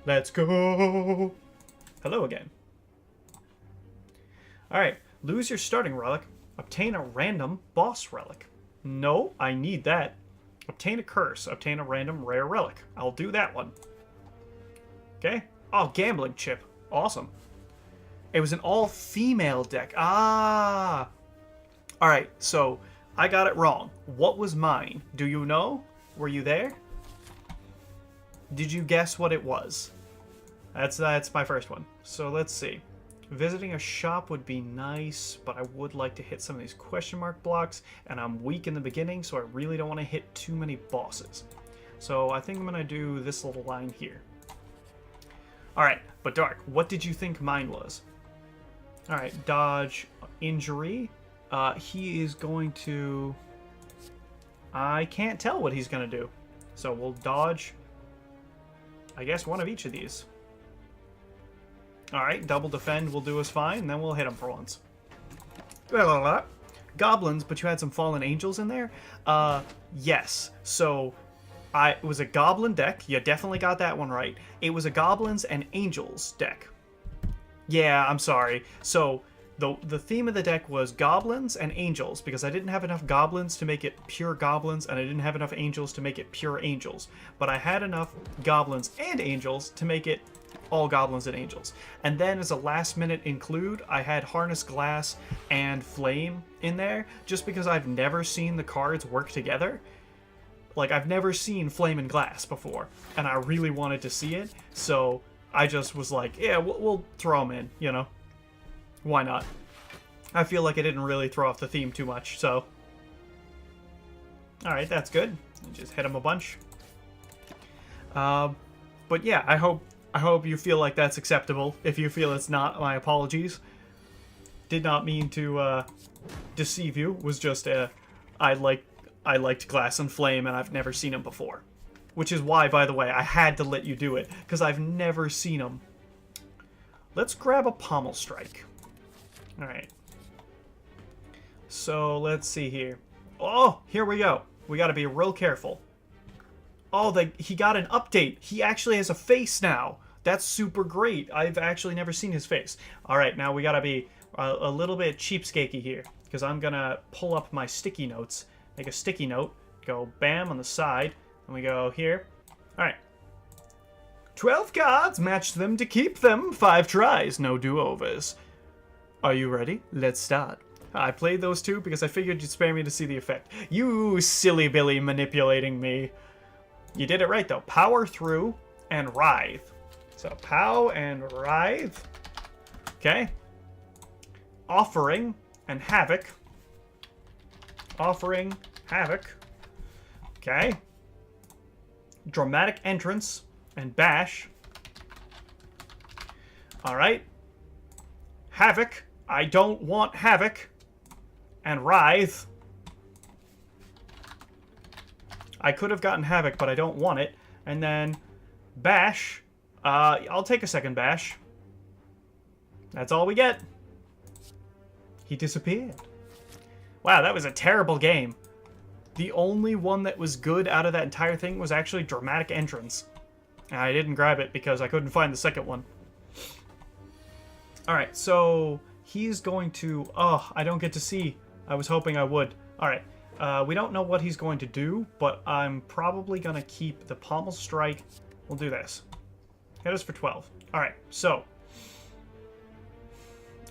Let's go. Hello again. Alright, lose your starting relic. Obtain a random boss relic. No, I need that. Obtain a curse. Obtain a random rare relic. I'll do that one. Okay. Oh, gambling chip. Awesome. It was an all-female deck. Ah! Alright, so I got it wrong. What was mine? Do you know? Were you there? Did you guess what it was? That's my first one. So let's see. Visiting a shop would be nice, but I would like to hit some of these question mark blocks, and I'm weak in the beginning, so I really don't want to hit too many bosses. So I think I'm going to do this little line here. Alright, but Dark, what did you think mine was? Alright, dodge injury. He is going to... I can't tell what he's going to do. So we'll dodge, I guess, one of each of these. Alright, double defend will do us fine, and then we'll hit him for once. Goblins, but you had some fallen angels in there? Yes. So, it was a goblin deck. You definitely got that one right. It was a goblins and angels deck. Yeah, I'm sorry. So, the theme of the deck was goblins and angels, because I didn't have enough goblins to make it pure goblins, and I didn't have enough angels to make it pure angels. But I had enough goblins and angels to make it all goblins and angels. And then as a last minute include, I had Harness Glass and Flame in there, just because I've never seen the cards work together. Like, I've never seen Flame and Glass before, and I really wanted to see it, so I just was like, yeah, we'll throw them in, you know? Why not? I feel like I didn't really throw off the theme too much, so... Alright, that's good. Just hit him a bunch. But yeah, I hope you feel like that's acceptable. If you feel it's not, my apologies. Did not mean to deceive you. Was just I liked Glass and Flame, and I've never seen them before. Which is why, by the way, I had to let you do it, because I've never seen them. Let's grab a Pommel Strike. Alright. So, let's see here. Oh, here we go. We gotta be real careful. Oh, he got an update. He actually has a face now. That's super great. I've actually never seen his face. Alright, now we gotta be a little bit cheapskakey here, because I'm gonna pull up my sticky notes. Make a sticky note. Go bam on the side. And we go here. Alright. 12 cards. Match them to keep them. 5 tries. No do-overs. Are you ready? Let's start. I played those two because I figured you'd spare me to see the effect. You silly Billy manipulating me. You did it right, though. Power through and writhe. So, pow and writhe. Okay. Offering and havoc. Offering, havoc. Okay. Dramatic entrance and bash. Alright. Havoc. I don't want havoc. And writhe. I could have gotten havoc, but I don't want it. And then bash. I'll take a second bash. That's all we get. He disappeared. Wow, that was a terrible game. The only one that was good out of that entire thing was actually Dramatic Entrance. And I didn't grab it because I couldn't find the second one. Alright, so he's going to... Oh, I don't get to see. I was hoping I would. Alright, we don't know what he's going to do, but I'm probably going to keep the Pommel Strike. We'll do this. Hit us for 12. Alright, so...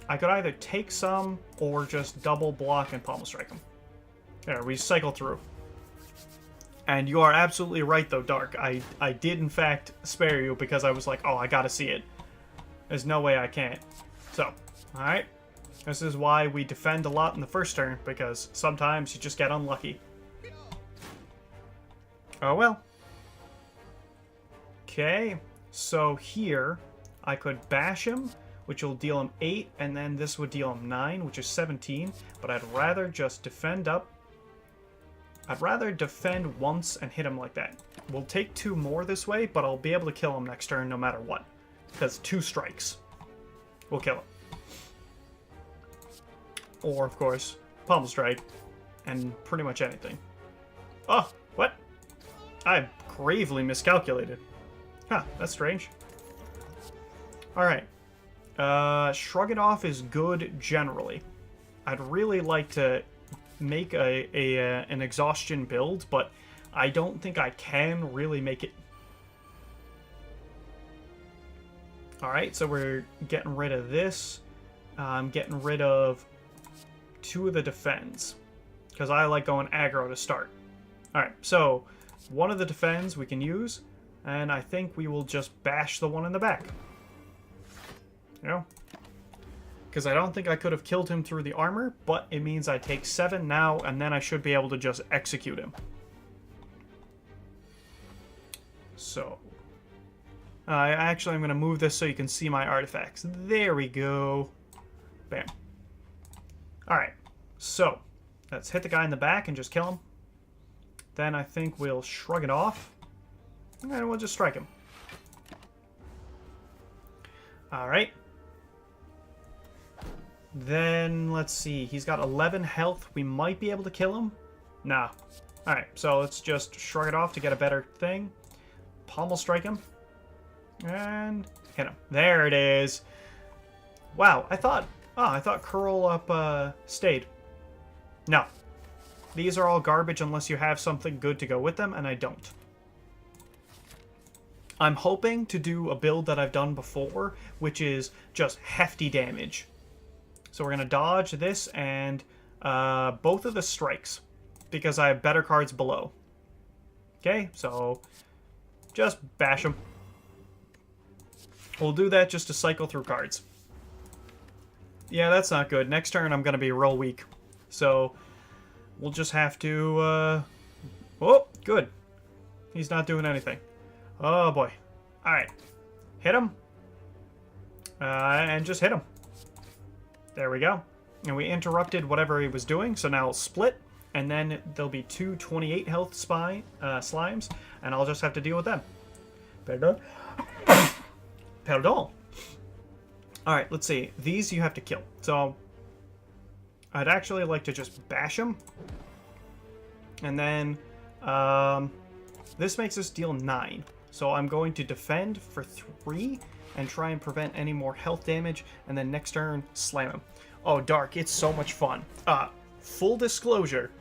I could either take some or just double block and Pommel Strike him. There, we cycle through. And you are absolutely right, though, Dark. I did, in fact, spare you because I was like, oh, I gotta see it. There's no way I can't. So, alright. This is why we defend a lot in the first turn, because sometimes you just get unlucky. Oh, well. Okay, so here, I could bash him, which will deal him 8, and then this would deal him 9, which is 17. But I'd rather just defend up. I'd rather defend once and hit him like that. We'll take 2 more this way, but I'll be able to kill him next turn no matter what. Because 2 strikes will kill him. Or, of course, Pommel Strike, and pretty much anything. Oh, what? I gravely miscalculated. Huh, that's strange. Alright. Shrug it off is good generally. I'd really like to make an exhaustion build, but I don't think I can really make it. Alright, so we're getting rid of this. I'm getting rid of 2 of the defends, because I like going aggro to start. Alright, so one of the defends we can use, and I think we will just bash the one in the back. You know? Because I don't think I could have killed him through the armor, but it means I take 7 now, and then I should be able to just execute him. So, actually, I'm going to move this so you can see my artifacts. There we go. Bam. Alright, so let's hit the guy in the back and just kill him. Then I think we'll shrug it off, and we'll just strike him. Alright. Then, let's see. He's got 11 health. We might be able to kill him. Nah. Alright, so let's just shrug it off to get a better thing. Pommel strike him. And hit him. There it is. Wow, I thought curl up stayed. No. These are all garbage unless you have something good to go with them, and I don't. I'm hoping to do a build that I've done before, which is just hefty damage. So we're going to dodge this and both of the strikes, because I have better cards below. Okay, so just bash them. We'll do that just to cycle through cards. Yeah, that's not good. Next turn I'm going to be real weak. So we'll just have to... Oh, good. He's not doing anything. Oh, boy. Alright. Hit him. And just hit him. There we go. And we interrupted whatever he was doing, so now it'll split, and then there'll be 2 28 health slimes, and I'll just have to deal with them. Pardon? Pardon. Alright, let's see. These you have to kill. So, I'd actually like to just bash them. And then, this makes us deal 9. So I'm going to defend for 3 and try and prevent any more health damage, and then next turn, slam him. Oh, Dark, it's so much fun. Full disclosure,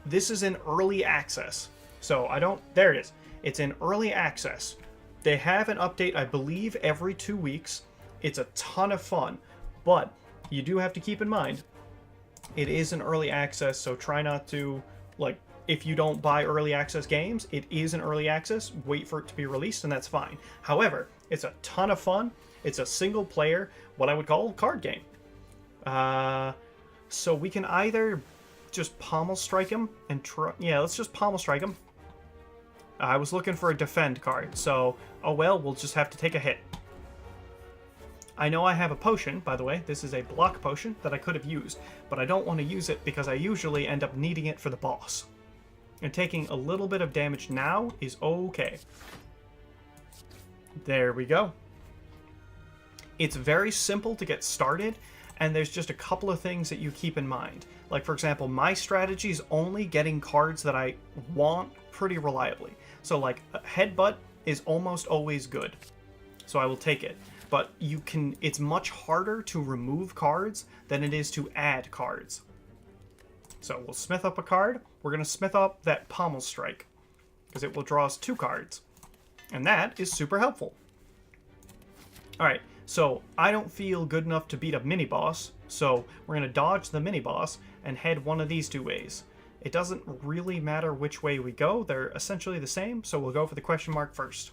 this is in early access. So there it is. It's in early access. They have an update, I believe, every 2 weeks. It's a ton of fun, but you do have to keep in mind, it is an early access, so try not to, like, if you don't buy early access games, it is an early access, wait for it to be released, and that's fine. However, it's a ton of fun. It's a single player, what I would call a card game. So we can either just pommel strike him and try... Yeah, let's just pommel strike him. I was looking for a defend card, so, oh well, we'll just have to take a hit. I know I have a potion, by the way. This is a block potion that I could have used, but I don't want to use it because I usually end up needing it for the boss. And taking a little bit of damage now is okay. There we go. It's very simple to get started, and there's just a couple of things that you keep in mind. Like, for example, my strategy is only getting cards that I want pretty reliably. So, like, Headbutt is almost always good. So I will take it. But it's much harder to remove cards than it is to add cards. So we'll smith up a card. We're going to smith up that Pommel Strike, because it will draw us 2 cards. And that is super helpful. Alright, so I don't feel good enough to beat a mini-boss, so we're going to dodge the mini-boss and head one of these 2 ways. It doesn't really matter which way we go. They're essentially the same, so we'll go for the question mark first.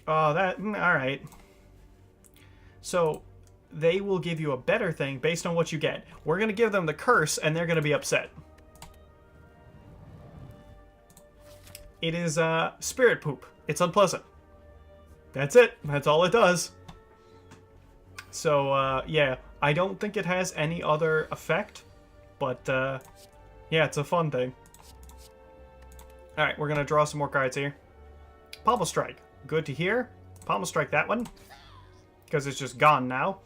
Alright. So, they will give you a better thing based on what you get. We're going to give them the curse, and they're going to be upset. It is, spirit poop. It's unpleasant. That's it. That's all it does. So, yeah. I don't think it has any other effect, but, yeah, it's a fun thing. Alright, we're going to draw some more cards here. Pommel Strike. Good to hear. Pommel Strike that one, because it's just gone now.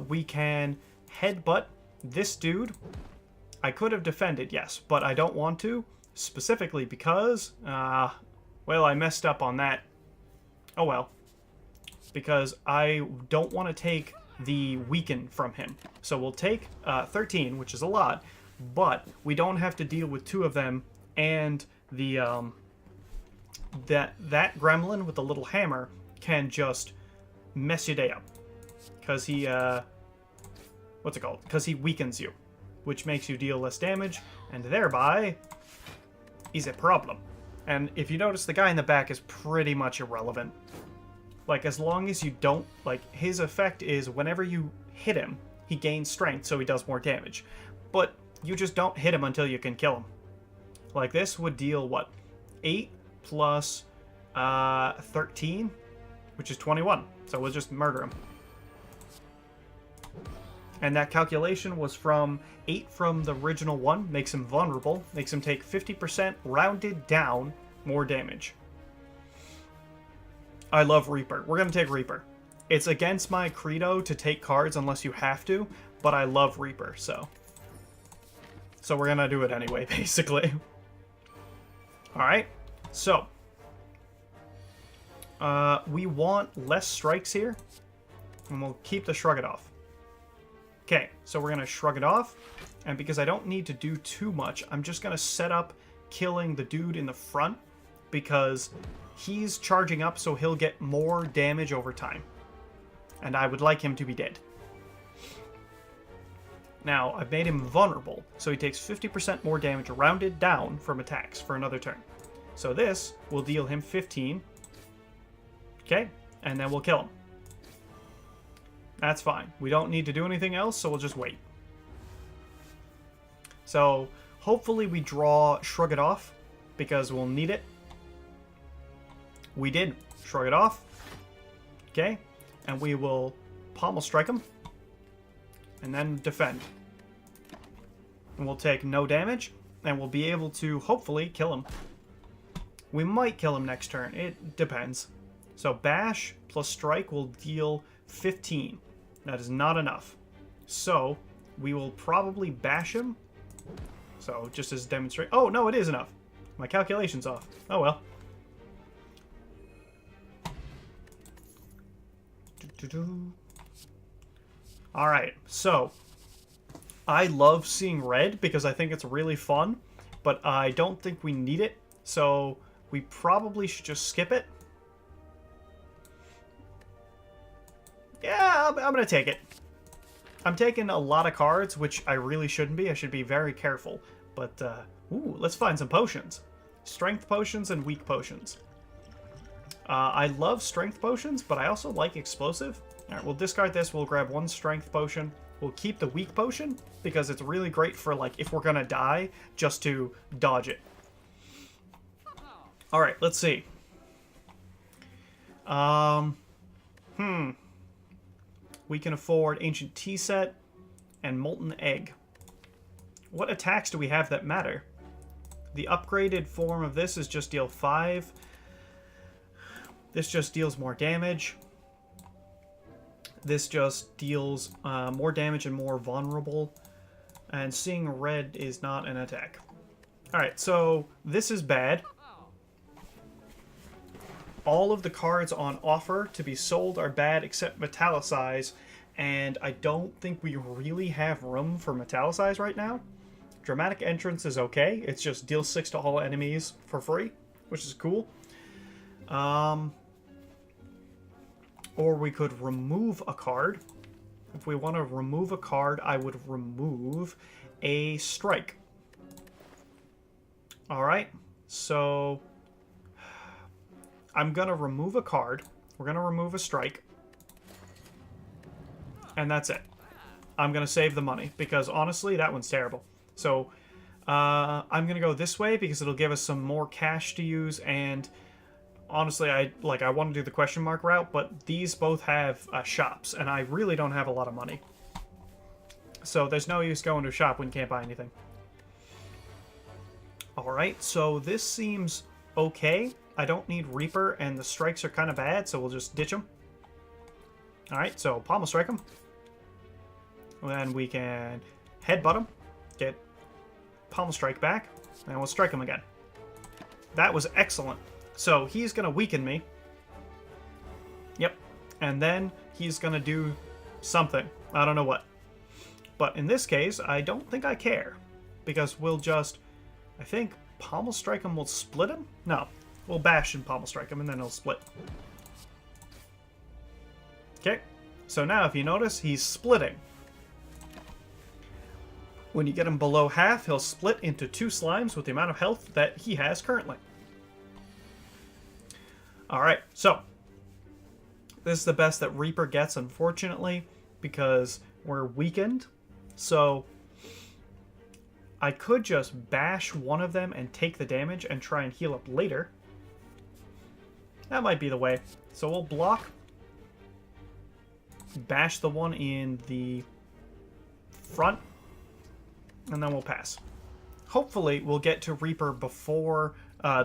We can Headbutt this dude. I could have defended, yes, but I don't want to, specifically because, well, I messed up on that. Oh well. because I don't want to take the weaken from him. So we'll take 13, which is a lot, but we don't have to deal with 2 of them and the that gremlin with the little hammer can just mess your day up because he what's it called? Because he weakens you, which makes you deal less damage, and thereby is a problem. And if you notice, the guy in the back is pretty much irrelevant. Like, as long as you don't, like, his effect is whenever you hit him, he gains strength, so he does more damage. But you just don't hit him until you can kill him. Like, this would deal, what, 8 plus 13, which is 21. So we'll just murder him. And that calculation was from 8 from the original one, makes him vulnerable, makes him take 50% rounded down more damage. I love Reaper. We're going to take Reaper. It's against my credo to take cards unless you have to, but I love Reaper, so we're going to do it anyway, basically. Alright, so we want less strikes here, and we'll keep the Shrug It Off. Okay, so we're going to Shrug It Off, and because I don't need to do too much, I'm just going to set up killing the dude in the front, because he's charging up, so he'll get more damage over time. And I would like him to be dead. Now, I've made him vulnerable, so he takes 50% more damage rounded down from attacks for another turn. So this will deal him 15. Okay, and then we'll kill him. That's fine. We don't need to do anything else, so we'll just wait. So, hopefully we draw Shrug It Off, because we'll need it. We did Shrug It Off. Okay, and we will Pommel Strike him. And then defend. And we'll take no damage, and we'll be able to hopefully kill him. We might kill him next turn. It depends. So Bash plus Strike will deal 15. That is not enough. So we will probably bash him. So just as demonstrate. Oh, no, it is enough. My calculation's off. Oh, well. Alright, so I love seeing red because I think it's really fun, but I don't think we need it, so we probably should just skip it. Yeah, I'm going to take it. I'm taking a lot of cards, which I really shouldn't be. I should be very careful. But, ooh, let's find some potions. Strength potions and weak potions. I love strength potions, but I also like explosive. Alright, we'll discard this. We'll grab 1 strength potion. We'll keep the weak potion, because it's really great for, like, if we're gonna die, just to dodge it. Alright, let's see. We can afford Ancient Tea Set and Molten Egg. What attacks do we have that matter? The upgraded form of this is just deal 5. This just deals more damage. This just deals more damage and more vulnerable. And seeing red is not an attack. Alright, so this is bad. All of the cards on offer to be sold are bad except Metallicize, and I don't think we really have room for Metallicize right now. Dramatic Entrance is okay. It's just deal 6 to all enemies for free, which is cool. Or we could remove a card. If we want to remove a card, I would remove a Strike. Alright, so I'm going to remove a card. We're going to remove a Strike. And that's it. I'm going to save the money, because honestly, that one's terrible. So I'm going to go this way, because it'll give us some more cash to use, and honestly, I want to do the question mark route, but these both have shops, and I really don't have a lot of money. So there's no use going to a shop when you can't buy anything. Alright, so this seems okay. I don't need Reaper, and the strikes are kind of bad, so we'll just ditch them. Alright, so Pommel Strike them. Then we can Headbutt them, get Pommel Strike back, and we'll strike him again. That was excellent. So he's going to weaken me. Yep. and then he's going to do something. I don't know what. But in this case, I don't think I care. Because we'll just, I think, Pommel Strike him will split him? No, we'll bash and Pommel Strike him, and then he'll split. Okay, so now if you notice, he's splitting. When you get him below half, he'll split into 2 slimes with the amount of health that he has currently. Alright, so this is the best that Reaper gets, unfortunately, because we're weakened. So I could just bash one of them and take the damage and try and heal up later. That might be the way. So we'll block, bash the one in the front, and then we'll pass. Hopefully we'll get to Reaper before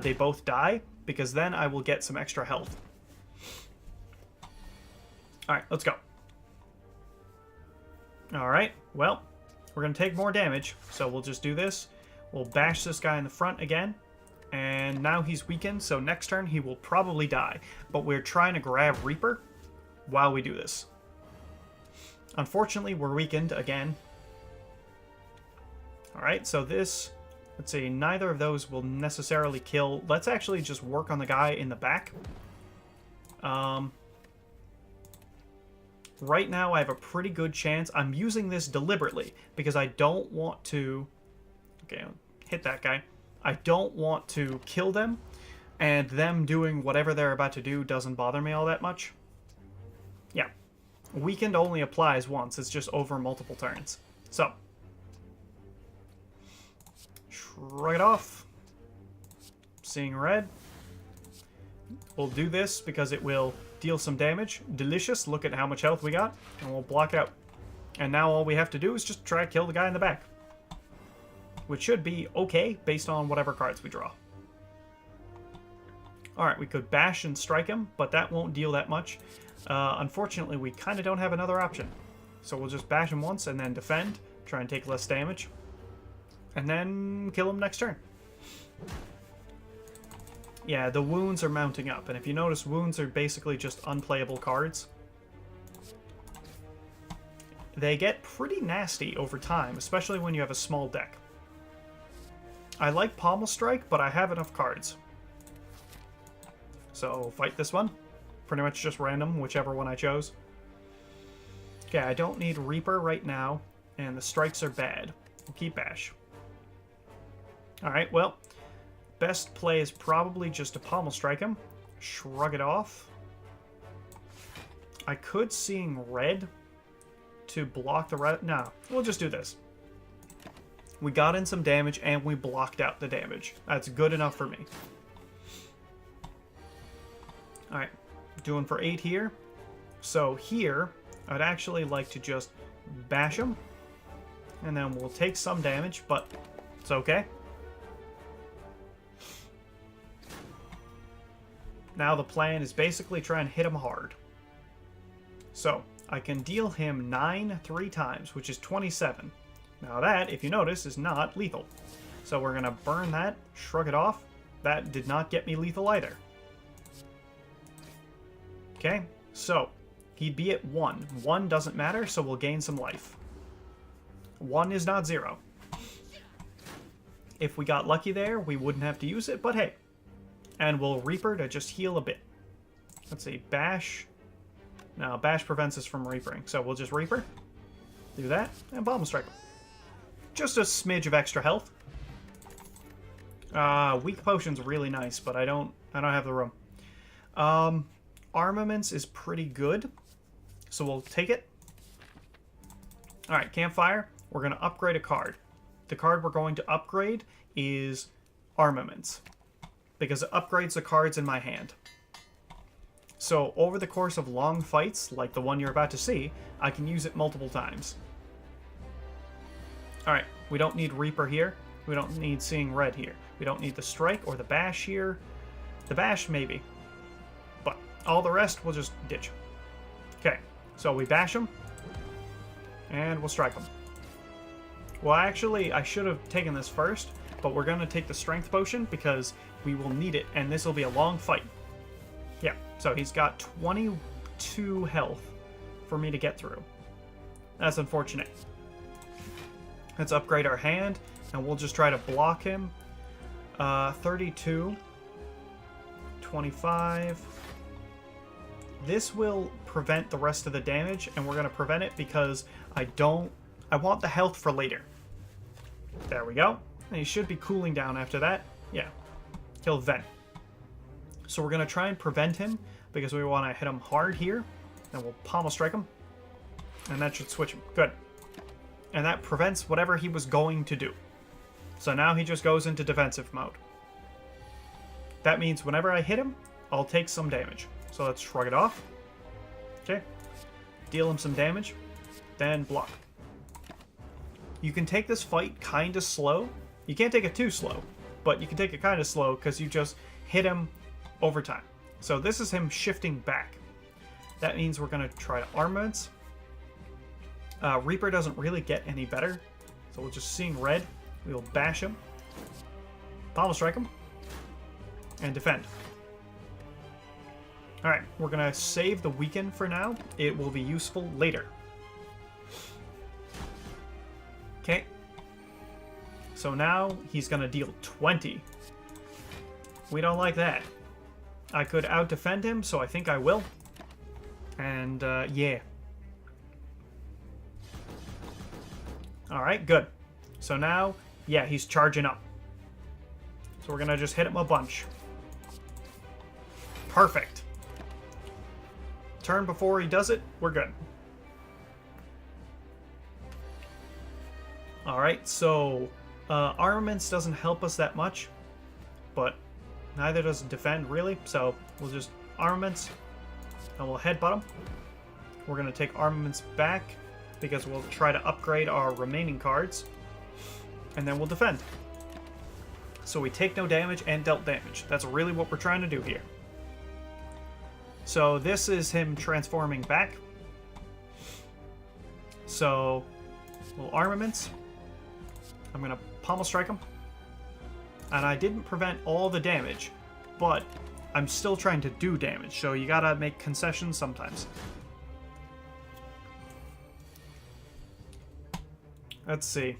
they both die, because then I will get some extra health. Alright, let's go. Alright, well, we're going to take more damage, so we'll just do this. We'll bash this guy in the front again, and now he's weakened, so next turn he will probably die. But we're trying to grab Reaper while we do this. Unfortunately, we're weakened again. Alright, so this, let's see, neither of those will necessarily kill. Let's actually just work on the guy in the back. Right now, I have a pretty good chance. I'm using this deliberately because I don't want to... Okay, I'll hit that guy. I don't want to kill them, and them doing whatever they're about to do doesn't bother me all that much. Yeah. Weakened only applies once. It's just over multiple turns. So. Shrug it off. Seeing red. We'll do this because it will deal some damage. Delicious. Look at how much health we got. And we'll block out. And now all we have to do is just try to kill the guy in the back. Which should be okay based on whatever cards we draw. Alright, we could bash and strike him, but that won't deal that much. Unfortunately, we kind of don't have another option. So we'll just bash him once and then defend. Try and take less damage. And then kill him next turn. Yeah, the wounds are mounting up, and if you notice, wounds are basically just unplayable cards. They get pretty nasty over time, especially when you have a small deck. I like Pommel Strike, but I have enough cards. So, fight this one. Pretty much just random, whichever one I chose. Okay, I don't need Reaper right now, and the strikes are bad. We'll keep Bash. Alright, well... Best play is probably just to Pommel Strike him. Shrug it off. I could Seeing Red to block the red. No, we'll just do this. We got in some damage and we blocked out the damage. That's good enough for me. Alright, doing for 8 here. So here, I'd actually like to just bash him. And then we'll take some damage, but it's okay. Now the plan is basically try and hit him hard. So, I can deal him 9 3 times, which is 27. Now that, if you notice, is not lethal. So we're going to burn that, shrug it off. That did not get me lethal either. Okay, so he'd be at 1. 1 doesn't matter, so we'll gain some life. 1 is not 0. If we got lucky there, we wouldn't have to use it, but hey. And we'll Reaper to just heal a bit. Let's see, Bash. No, Bash prevents us from Reapering. So we'll just Reaper. Do that, and Pommel Strike him. Just a smidge of extra health. Weak Potion's really nice, but I don't have the room. Armaments is pretty good. So we'll take it. Alright, Campfire. We're going to upgrade a card. The card we're going to upgrade is Armaments, because it upgrades the cards in my hand. So over the course of long fights, like the one you're about to see, I can use it multiple times. Alright, we don't need Reaper here. We don't need Seeing Red here. We don't need the Strike or the Bash here. The Bash, maybe. But all the rest, we'll just ditch. Okay, so we bash him. And we'll strike him. Well, actually, I should have taken this first, but we're going to take the Strength Potion because we will need it, and this will be a long fight. Yeah, so he's got 22 32 health for me to get through. That's unfortunate. Let's upgrade our hand, and we'll just try to block him. 32, 25. This will prevent the rest of the damage, and we're going to prevent it because I want the health for later. There we go. And he should be cooling down after that. Yeah. He'll vent. So we're going to try and prevent him because we want to hit him hard here. And we'll pommel strike him. And that should switch him. Good. And that prevents whatever he was going to do. So now he just goes into defensive mode. That means whenever I hit him, I'll take some damage. So let's shrug it off. Okay. Deal him some damage. Then block. You can take this fight kind of slow. You can't take it too slow, but you can take it kind of slow because you just hit him over time. So this is him shifting back. That means we're going to try armaments. Reaper doesn't really get any better. So we'll just seeing red. We will bash him. Pommel strike him. And defend. Alright, we're going to save the weaken for now. It will be useful later. Okay. So now he's going to deal 20. We don't like that. I could out-defend him, so I think I will. And, yeah. Alright, good. So now, yeah, he's charging up. So we're going to just hit him a bunch. Perfect. Turn before he does it, we're good. Alright, so armaments doesn't help us that much, but neither does defend really, so we'll just armaments and we'll headbutt him. We're going to take armaments back because we'll try to upgrade our remaining cards, and then we'll defend. So we take no damage and dealt damage. That's really what we're trying to do here. So this is him transforming back. So, little armaments. I'm going to pommel strike him. And I didn't prevent all the damage, but I'm still trying to do damage, so you gotta make concessions sometimes. Let's see.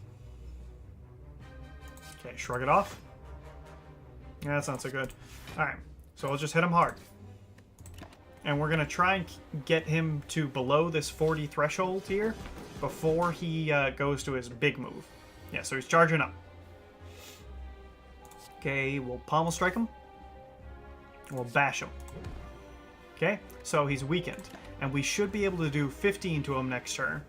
Okay, shrug it off. Yeah, that's not so good. Alright, so we'll just hit him hard. And we're going to try and get him to below this 40 threshold here before he goes to his big move. Yeah, so he's charging up. Okay, we'll pommel strike him. We'll bash him. Okay, so he's weakened. And we should be able to do 15 to him next turn.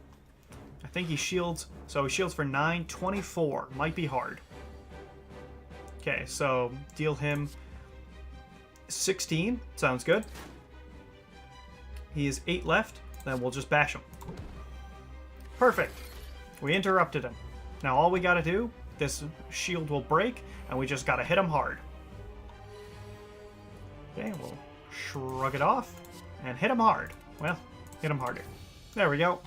I think he shields. So he shields for 9, 24. Might be hard. Okay, so deal him 16. Sounds good. He is 8 left. Then we'll just bash him. Perfect. We interrupted him. Now all we gotta do, this shield will break, and we just gotta hit him hard. Okay, we'll shrug it off and hit him hard. Well, hit him harder. There we go.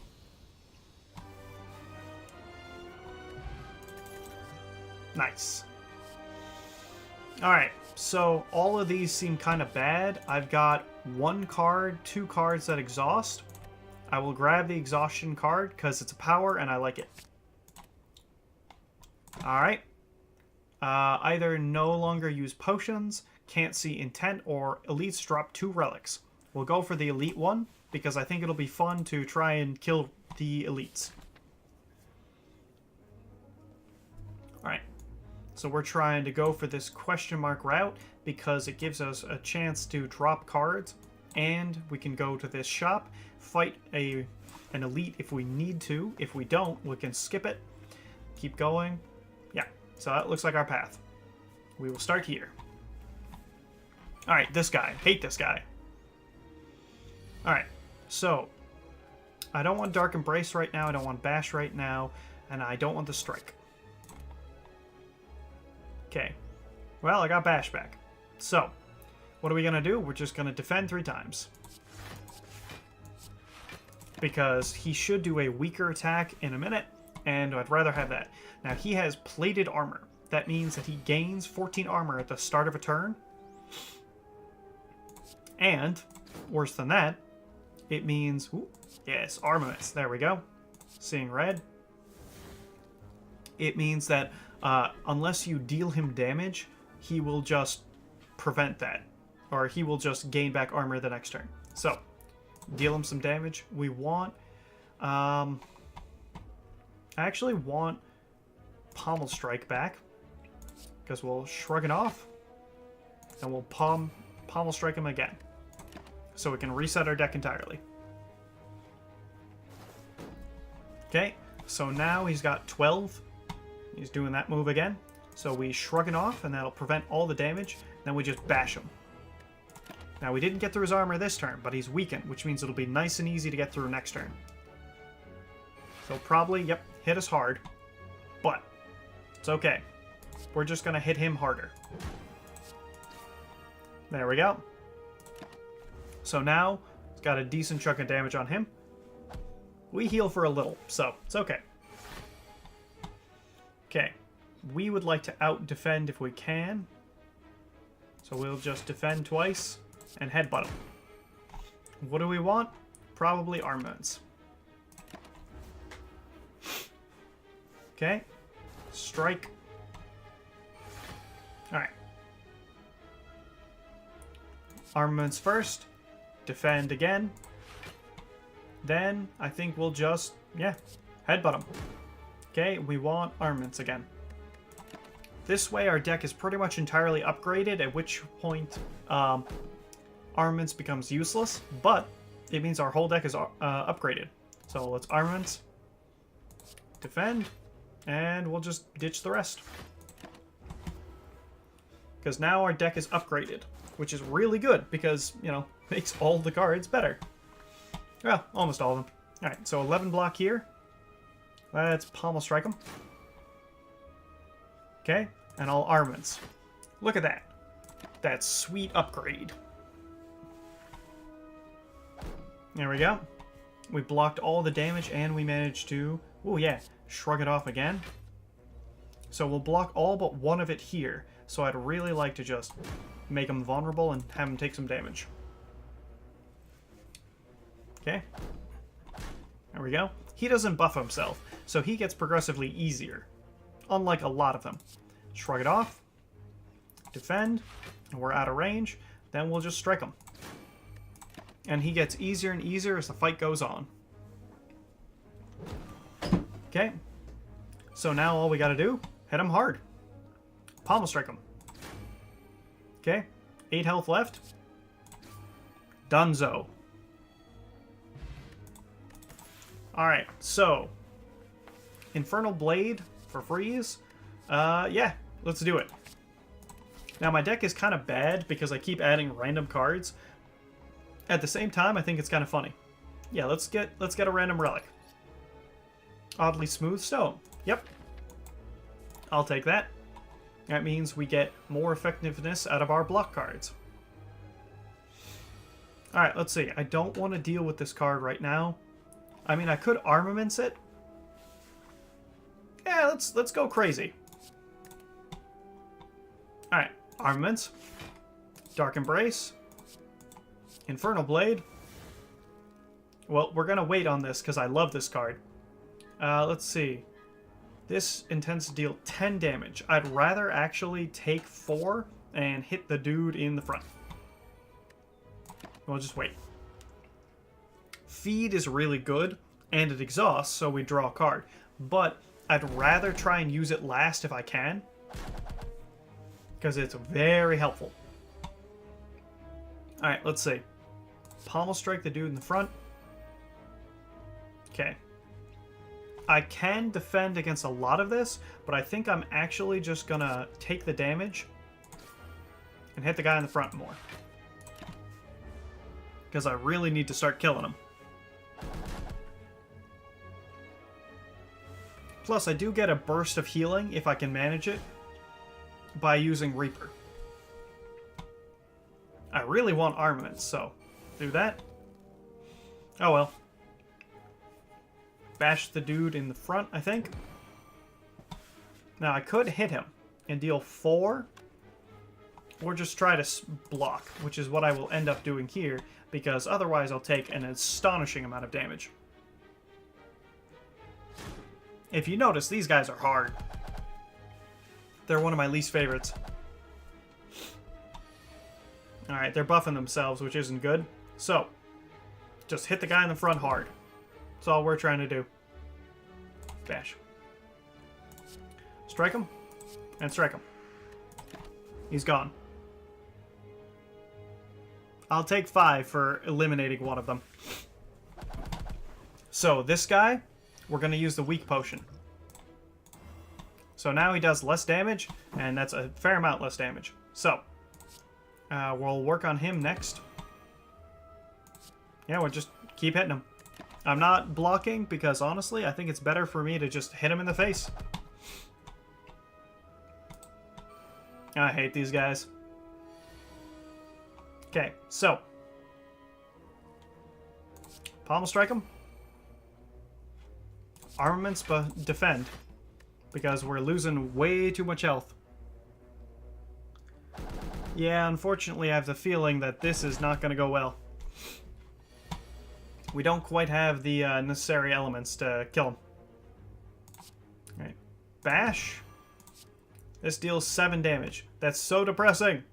Nice. Alright, so all of these seem kind of bad. I've got 1 card, 2 cards that exhaust. I will grab the exhaustion card because it's a power and I like it. Alright. Either no longer use potions, can't see intent, or elites drop 2 relics. We'll go for the elite one because I think it'll be fun to try and kill the elites. Alright. So we're trying to go for this question mark route because it gives us a chance to drop cards, and we can go to this shop, fight an elite if we need to. If we don't, we can skip it. Keep going. Yeah, so that looks like our path. We will start here. Alright, this guy. Hate this guy. Alright, so I don't want Dark Embrace right now, I don't want Bash right now, and I don't want the Strike. Okay, well, I got Bash back. So, what are we going to do? We're just going to defend 3 times. Because he should do a weaker attack in a minute, and I'd rather have that. Now, he has plated armor. That means that he gains 14 armor at the start of a turn. And, worse than that, it means... Ooh, yes, armaments. There we go. Seeing red. It means that unless you deal him damage, he will just prevent that. Or he will just gain back armor the next turn. So, deal him some damage. We want... I actually want Pommel Strike back. Because we'll shrug it off. And we'll Pommel Strike him again. So we can reset our deck entirely. Okay, so now he's got 12. He's doing that move again. So we shrug it off, and that'll prevent all the damage. Then we just bash him. Now, we didn't get through his armor this turn, but he's weakened, which means it'll be nice and easy to get through next turn. So probably, yep, hit us hard. But it's okay. We're just going to hit him harder. There we go. So now, it's got a decent chunk of damage on him. We heal for a little, so it's okay. Okay. We would like to out-defend if we can. So we'll just defend twice and headbutt him. What do we want? Probably armaments. Okay. Strike. Alright. Armaments first. Defend again. Then, I think we'll just, yeah, headbutt him. Okay, we want armaments again. This way, our deck is pretty much entirely upgraded, at which point armaments becomes useless, but it means our whole deck is upgraded. So let's armaments, defend, and we'll just ditch the rest. Because now our deck is upgraded, which is really good because, you know, makes all the cards better. Well, almost all of them. Alright, so 11 block here. Let's Pommel Strike them. Okay, and all armaments. Look at that. That sweet upgrade. There we go. We blocked all the damage and we managed to... Oh yeah, shrug it off again. So we'll block all but one of it here. So I'd really like to just make him vulnerable and have him take some damage. Okay. There we go. He doesn't buff himself, so he gets progressively easier. Unlike a lot of them. Shrug it off. Defend. And we're out of range. Then we'll just strike him. And he gets easier and easier as the fight goes on. Okay. So now all we gotta do, hit him hard. Pommel Strike him. Okay. 8 health left. Dunzo. Alright, so Infernal Blade for freeze. Yeah, let's do it. Now my deck is kind of bad because I keep adding random cards. At the same time, I think it's kind of funny. Yeah, let's get a random relic. Oddly Smooth Stone. Yep. I'll take that. That means we get more effectiveness out of our block cards. Alright, let's see. I don't want to deal with this card right now. I mean, I could armaments it. Yeah, let's go crazy. Alright, armaments. Dark Embrace. Infernal Blade. Well, we're gonna wait on this because I love this card. Let's see. This intends to deal 10 damage. I'd rather actually take 4 and hit the dude in the front. We'll just wait. Feed is really good, and it exhausts, so we draw a card. But I'd rather try and use it last if I can, because it's very helpful. Alright, let's see. Pommel Strike the dude in the front. Okay. I can defend against a lot of this, but I think I'm actually just gonna take the damage and hit the guy in the front more. Because I really need to start killing him. Plus, I do get a burst of healing, if I can manage it, by using Reaper. I really want armaments, so do that. Oh well. Bash the dude in the front, I think. Now, I could hit him and deal 4, or just try to block, which is what I will end up doing here. because otherwise I'll take an astonishing amount of damage. If you notice, these guys are hard. They're one of my least favorites. Alright, they're buffing themselves, which isn't good. So, just hit the guy in the front hard. That's all we're trying to do. Bash. Strike him. And strike him. He's gone. I'll take 5 for eliminating one of them. So, this guy, we're going to use the weak potion. So now he does less damage, and that's a fair amount less damage. So, we'll work on him next. Yeah, we'll just keep hitting him. I'm not blocking because, honestly, I think it's better for me to just hit him in the face. I hate these guys. Okay, so. Pommel strike him. Armaments defend. Because we're losing way too much health. Yeah, unfortunately, I have the feeling that this is not going to go well. We don't quite have the necessary elements to kill him. Alright. Bash. This deals 7 damage. That's so depressing.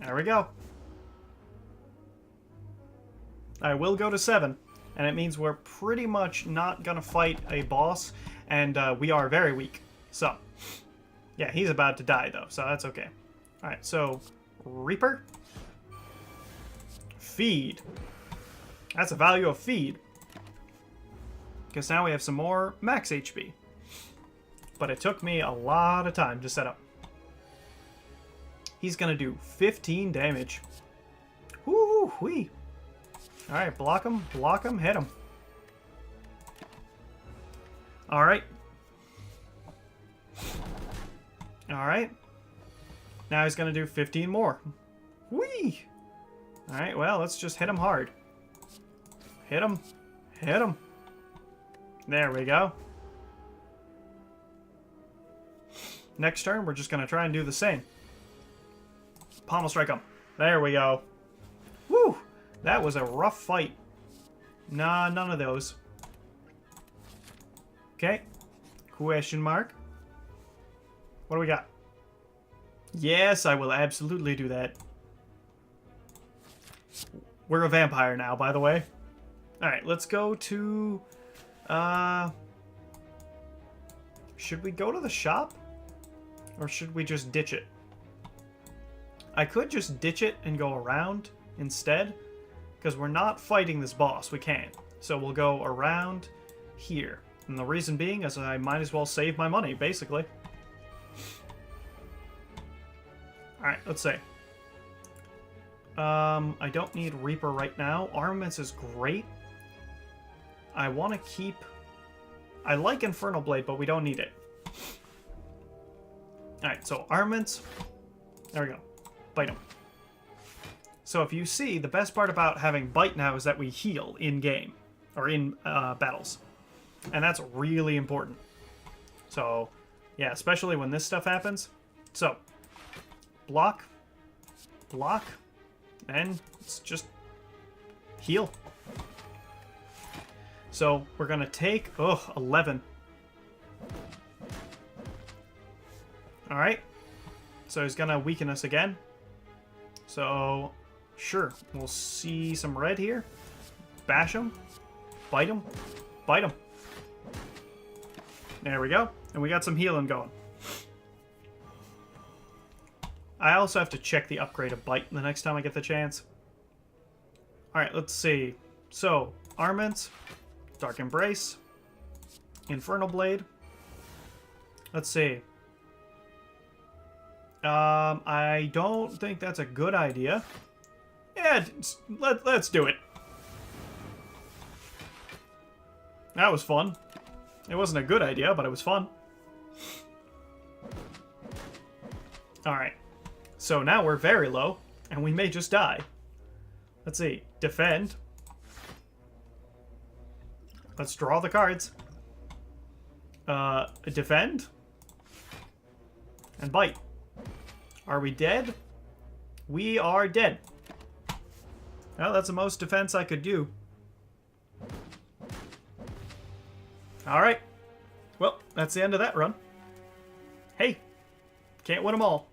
There we go. I will go to 7. And it means we're pretty much not going to fight a boss. And we are very weak. So, yeah, he's about to die, though. So that's okay. Alright, so, Reaper. Feed. That's a value of feed. Because now we have some more max HP. But it took me a lot of time to set up. He's going to do 15 damage. Woo-wee. Alright, block him, hit him. Alright. Alright. Now he's going to do 15 more. Whee! Alright, well, let's just hit him hard. Hit him. Hit him. There we go. Next turn, we're just going to try and do the same. Pommel strike him. There we go. Woo! That was a rough fight. Nah, none of those. Okay. Question mark. What do we got? Yes, I will absolutely do that. We're a vampire now, by the way. Alright, let's go to... should we go to the shop? Or should we just ditch it? I could just ditch it and go around instead. Because we're not fighting this boss. We can't. So we'll go around here. And the reason being is I might as well save my money, basically. Alright, let's see. I don't need Reaper right now. Armaments is great. I want to keep... I like Infernal Blade, but we don't need it. Alright, so armaments. There we go. Bite him. So if you see, the best part about having Bite now is that we heal in-game. Or in battles. And that's really important. So, yeah, especially when this stuff happens. So, block. Block. And it's just heal. So, we're going to take, 11. Alright. So he's going to weaken us again. So... Sure, we'll see some red here. Bash him. Bite him. Bite him. There we go. And we got some healing going. I also have to check the upgrade of Bite the next time I get the chance. Alright, let's see. So, Armaments. Dark Embrace. Infernal Blade. Let's see. I don't think that's a good idea. Yeah, let's do it. That was fun. It wasn't a good idea, but it was fun. Alright. So now we're very low, and we may just die. Let's see. Defend. Let's draw the cards. Defend. And bite. Are we dead? We are dead. Well, that's the most defense I could do. Alright. Well, that's the end of that run. Hey, can't win them all.